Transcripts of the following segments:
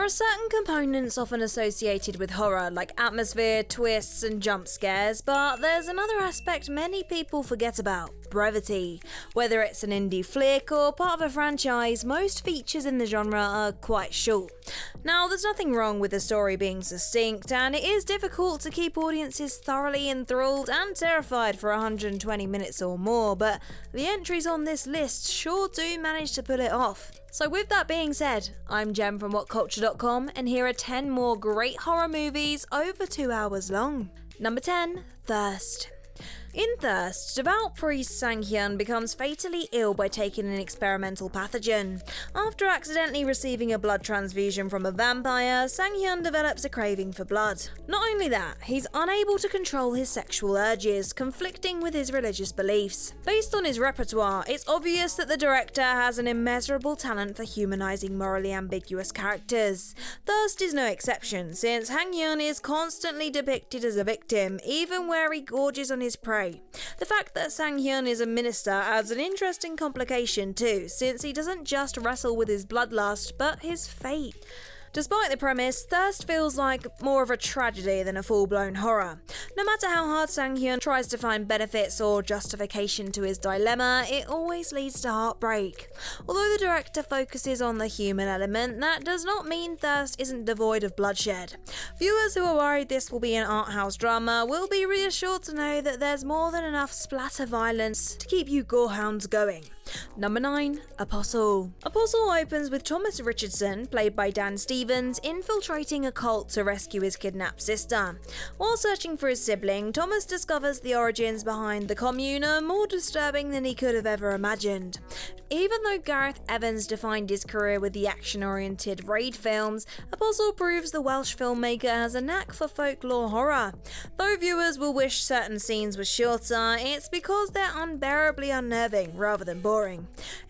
are certain components often associated with horror, like atmosphere, twists, and jump scares, but there's another aspect many people forget about: brevity. Whether it's an indie flick or part of a franchise, most features in the genre are quite short. Now, there's nothing wrong with the story being succinct, and it is difficult to keep audiences thoroughly enthralled and terrified for 120 minutes or more, but the entries on this list sure do manage to pull it off. So with that being said, I'm Jem from WhatCulture.com, and here are 10 more great horror movies over 2 hours long. Number 10, Thirst. In Thirst, devout priest Sang-hyun becomes fatally ill by taking an experimental pathogen. After accidentally receiving a blood transfusion from a vampire, Sang-hyun develops a craving for blood. Not only that, he's unable to control his sexual urges, conflicting with his religious beliefs. Based on his repertoire, it's obvious that the director has an immeasurable talent for humanizing morally ambiguous characters. Thirst is no exception, since Sang-hyun is constantly depicted as a victim, even where he gorges on his prey. The fact that Sang-hyun is a minister adds an interesting complication too, since he doesn't just wrestle with his bloodlust, but his fate. Despite the premise, Thirst feels like more of a tragedy than a full-blown horror. No matter how hard Sang-hyun tries to find benefits or justification to his dilemma, it always leads to heartbreak. Although the director focuses on the human element, that does not mean Thirst isn't devoid of bloodshed. Viewers who are worried this will be an art house drama will be reassured to know that there's more than enough splatter violence to keep you gorehounds going. Number 9, Apostle. Apostle opens with Thomas Richardson, played by Dan Stevens, infiltrating a cult to rescue his kidnapped sister. While searching for his sibling, Thomas discovers the origins behind the commune are more disturbing than he could have ever imagined. Even though Gareth Evans defined his career with the action-oriented Raid films, Apostle proves the Welsh filmmaker has a knack for folklore horror. Though viewers will wish certain scenes were shorter, it's because they're unbearably unnerving rather than boring.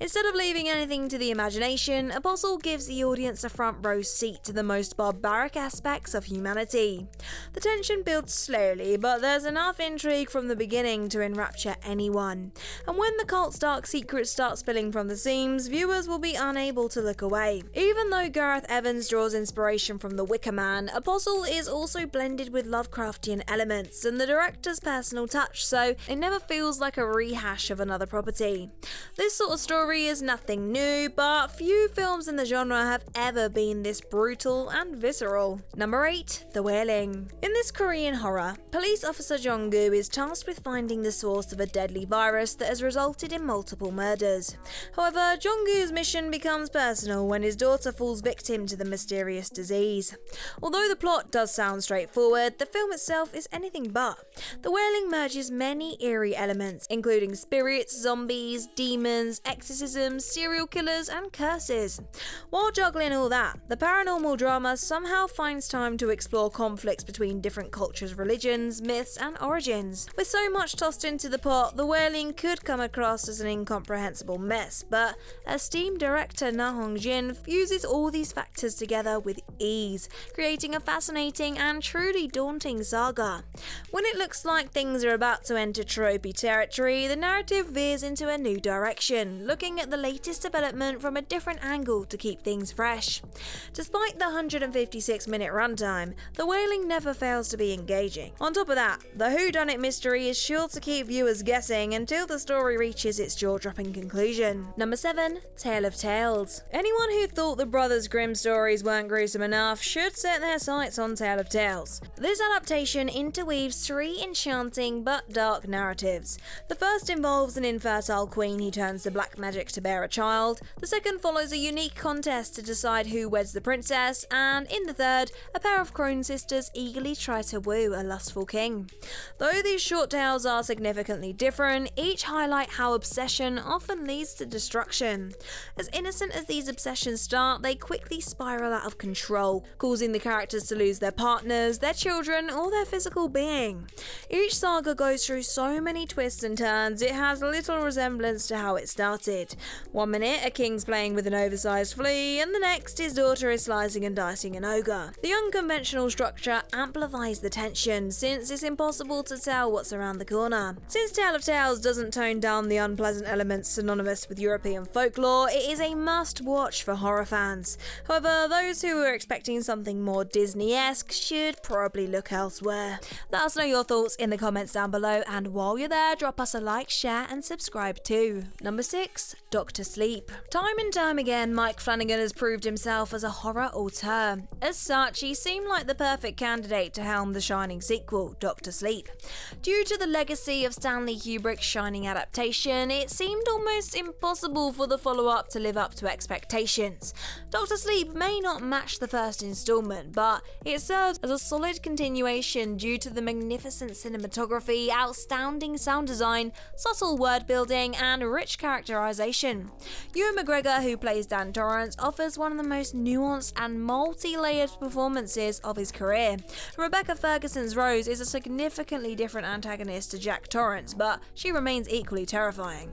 Instead of leaving anything to the imagination, Apostle gives the audience a front row seat to the most barbaric aspects of humanity. The tension builds slowly, but there's enough intrigue from the beginning to enrapture anyone. And when the cult's dark secrets start spilling from the seams, viewers will be unable to look away. Even though Gareth Evans draws inspiration from The Wicker Man, Apostle is also blended with Lovecraftian elements and the director's personal touch, so it never feels like a rehash of another property. This sort of story is nothing new, but few films in the genre have ever been this brutal and visceral. Number 8, The Wailing. In this Korean horror, police officer Jong-gu is tasked with finding the source of a deadly virus that has resulted in multiple murders. However, Jong-gu's mission becomes personal when his daughter falls victim to the mysterious disease. Although the plot does sound straightforward, the film itself is anything but. The Wailing merges many eerie elements, including spirits, zombies, demons, exorcisms, serial killers, and curses. While juggling all that, the paranormal drama somehow finds time to explore conflicts between different cultures, religions, myths, and origins. With so much tossed into the pot, The Wailing could come across as an incomprehensible mess, but esteemed director Na Hong-jin fuses all these factors together with ease, creating a fascinating and truly daunting saga. When it looks like things are about to enter tropey territory, the narrative veers into a new direction, looking at the latest development from a different angle to keep things fresh. Despite the 156-minute runtime, The Wailing never fails to be engaging. On top of that, the whodunit mystery is sure to keep viewers guessing until the story reaches its jaw-dropping conclusion. Number 7, Tale of Tales. Anyone who thought the Brothers Grimm stories weren't gruesome enough should set their sights on Tale of Tales. This adaptation interweaves 3 enchanting but dark narratives. The first involves an infertile queen who turns to black magic to bear a child, the second follows a unique contest to decide who weds the princess, and in the third, a pair of crone sisters eagerly try to woo a lustful king. Though these short tales are significantly different, each highlight how obsession often leads to destruction. As innocent as these obsessions start, they quickly spiral out of control, causing the characters to lose their partners, their children, or their physical being. Each saga goes through so many twists and turns, it has little resemblance to how it started. One minute, a king's playing with an oversized flea, and the next, his daughter is slicing and dicing an ogre. The unconventional structure amplifies the tension since it's impossible to tell what's around the corner. Since Tale of Tales doesn't tone down the unpleasant elements synonymous with European folklore, it is a must-watch for horror fans. However, those who are expecting something more Disney-esque should probably look elsewhere. Let us know your thoughts in the comments down below, and while you're there, drop us a like, share and subscribe too. Number 6. Dr. Sleep. Time and time again, Mike Flanagan has proved himself as a horror auteur. As such, he seemed like the perfect candidate to helm the Shining sequel, Dr. Sleep. Due to the legacy of Stanley Kubrick's Shining adaptation, it seemed almost impossible for the follow-up to live up to expectations. Dr. Sleep may not match the first installment, but it serves as a solid continuation due to the magnificent cinematography, outstanding sound design, subtle word building, and rich characterization. Ewan McGregor, who plays Dan Torrance, offers one of the most nuanced and multi-layered performances of his career. Rebecca Ferguson's Rose is a significantly different antagonist to Jack Torrance, but she remains equally terrifying.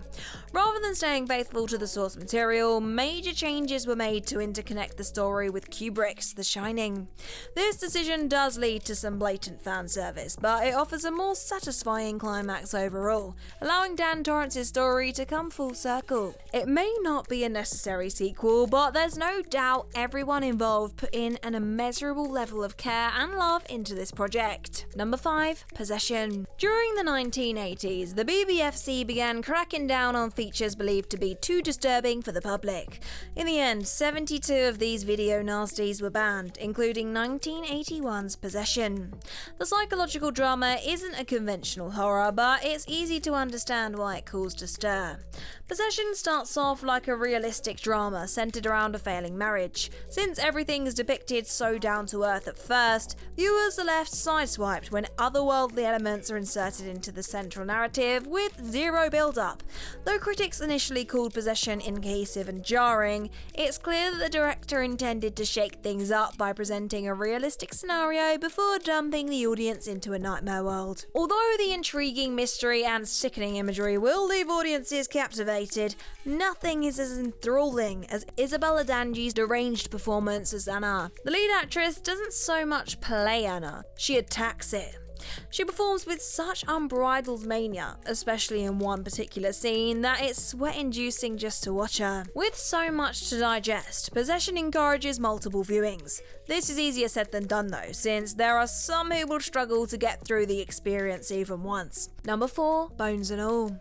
Rather than staying faithful to the source material, major changes were made to interconnect the story with Kubrick's The Shining. This decision does lead to some blatant fan service, but it offers a more satisfying climax overall, allowing Dan Torrance's story to come full circle. It may not be a necessary sequel, but there's no doubt everyone involved put in an immeasurable level of care and love into this project. Number 5. Possession. During the 1980s, the BBFC began cracking down on features believed to be too disturbing for the public. In the end, 72 of these video nasties were banned, including 1981's Possession. The psychological drama isn't a conventional horror, but it's easy to understand why it caused a stir. Possession starts off like a realistic drama centered around a failing marriage. Since everything is depicted so down to earth at first, viewers are left sideswiped when otherworldly elements are inserted into the central narrative with zero build-up. Though critics initially called Possession incohesive and jarring, it's clear that the director intended to shake things up by presenting a realistic scenario before dumping the audience into a nightmare world. Although the intriguing mystery and sickening imagery will leave audiences captivated, nothing is as enthralling as Isabella Dangi's deranged performance as Anna. The lead actress doesn't so much play Anna, she attacks it. She performs with such unbridled mania, especially in one particular scene, that it's sweat-inducing just to watch her. With so much to digest, Possession encourages multiple viewings. This is easier said than done though, since there are some who will struggle to get through the experience even once. Number 4. Bones and All.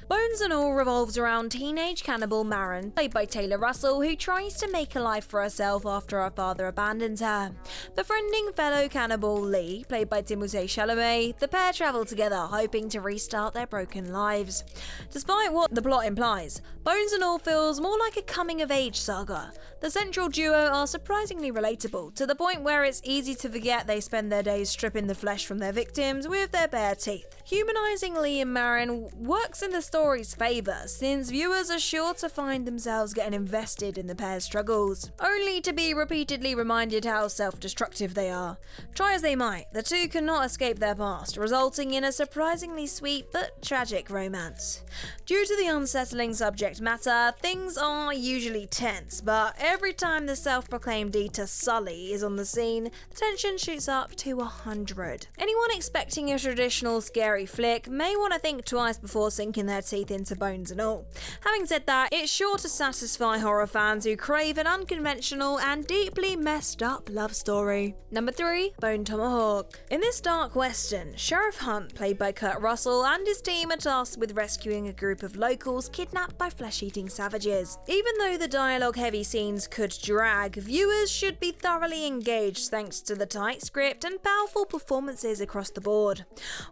Bones and All revolves around teenage cannibal Maren, played by Taylor Russell, who tries to make a life for herself after her father abandons her. Befriending fellow cannibal Lee, played by Timothée Chalamet, the pair travel together, hoping to restart their broken lives. Despite what the plot implies, Bones and All feels more like a coming-of-age saga. The central duo are surprisingly relatable, to the point where it's easy to forget they spend their days stripping the flesh from their victims with their bare teeth. Humanizing Lee and Maren works in the story's favour, since viewers are sure to find themselves getting invested in the pair's struggles, only to be repeatedly reminded how self-destructive they are. Try as they might, the two cannot escape their past, resulting in a surprisingly sweet but tragic romance. Due to the unsettling subject matter, things are usually tense, but every time the self-proclaimed eater Sully is on the scene, the tension shoots up to 100. Anyone expecting a traditional scary flick may want to think twice before sinking their teeth into Bones and All. Having said that, it's sure to satisfy horror fans who crave an unconventional and deeply messed up love story. Number 3. Bone Tomahawk. In this dark western, Sheriff Hunt, played by Kurt Russell, and his team are tasked with rescuing a group of locals kidnapped by flesh-eating savages. Even though the dialogue-heavy scenes could drag, viewers should be thoroughly engaged thanks to the tight script and powerful performances across the board.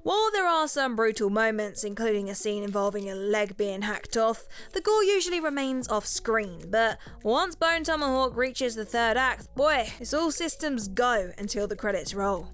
While there are some brutal moments, including a scene involving a leg being hacked off, the gore usually remains off-screen, but once Bone Tomahawk reaches the third act, boy, it's all systems go until the credits roll.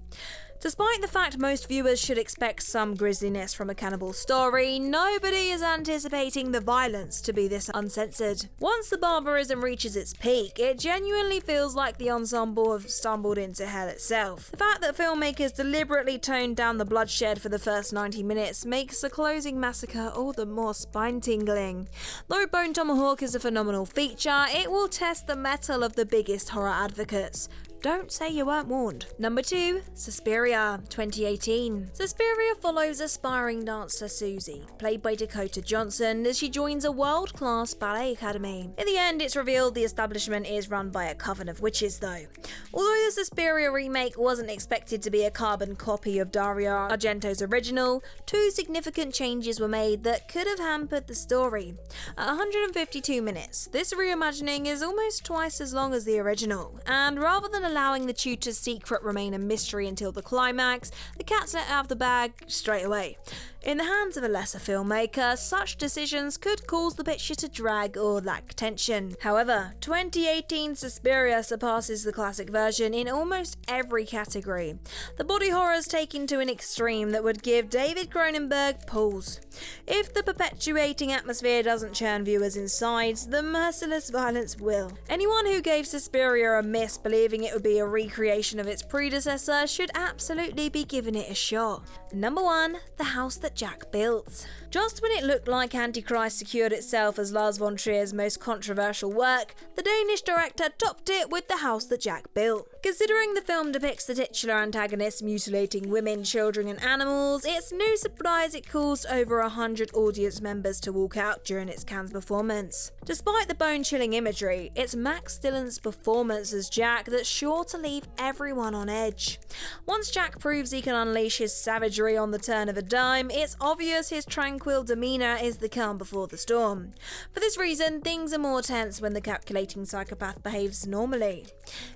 Despite the fact most viewers should expect some grisliness from a cannibal story, nobody is anticipating the violence to be this uncensored. Once the barbarism reaches its peak, it genuinely feels like the ensemble have stumbled into hell itself. The fact that filmmakers deliberately toned down the bloodshed for the first 90 minutes makes the closing massacre all the more spine-tingling. Though Bone Tomahawk is a phenomenal feature, it will test the mettle of the biggest horror advocates. Don't say you weren't warned. Number 2, Suspiria, 2018. Suspiria follows aspiring dancer Susie, played by Dakota Johnson, as she joins a world-class ballet academy. In the end, it's revealed the establishment is run by a coven of witches, though. Although the Suspiria remake wasn't expected to be a carbon copy of Dario Argento's original, 2 significant changes were made that could have hampered the story. At 152 minutes, this reimagining is almost twice as long as the original, and rather than allowing the tutor's secret remain a mystery until the climax, the cat's let out of the bag straight away. In the hands of a lesser filmmaker, such decisions could cause the picture to drag or lack tension. However, 2018 Suspiria surpasses the classic version in almost every category. The body horror is taken to an extreme that would give David Cronenberg pause. If the perpetuating atmosphere doesn't churn viewers inside, the merciless violence will. Anyone who gave Suspiria a miss believing it would be a recreation of its predecessor should absolutely be giving it a shot. Number 1, The House That Jack Built. Just when it looked like Antichrist secured itself as Lars von Trier's most controversial work, the Danish director topped it with The House That Jack Built. Considering the film depicts the titular antagonist mutilating women, children and animals, it's no surprise it caused over 100 audience members to walk out during its Cannes performance. Despite the bone-chilling imagery, it's Max Dillon's performance as Jack that's sure to leave everyone on edge. Once Jack proves he can unleash his savagery on the turn of a dime, it's obvious his tranquil demeanour is the calm before the storm. For this reason, things are more tense when the calculating psychopath behaves normally.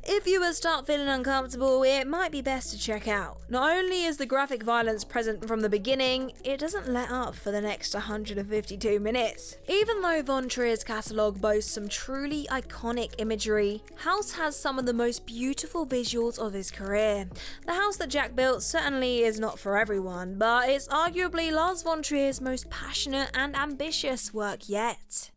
If viewers start feeling uncomfortable, it might be best to check out. Not only is the graphic violence present from the beginning, it doesn't let up for the next 152 minutes. Even though Von Trier's catalogue boasts some truly iconic imagery, House has some of the most beautiful visuals of his career. The House That Jack Built certainly is not for everyone, but it's arguably Lars von Trier's most passionate and ambitious work yet.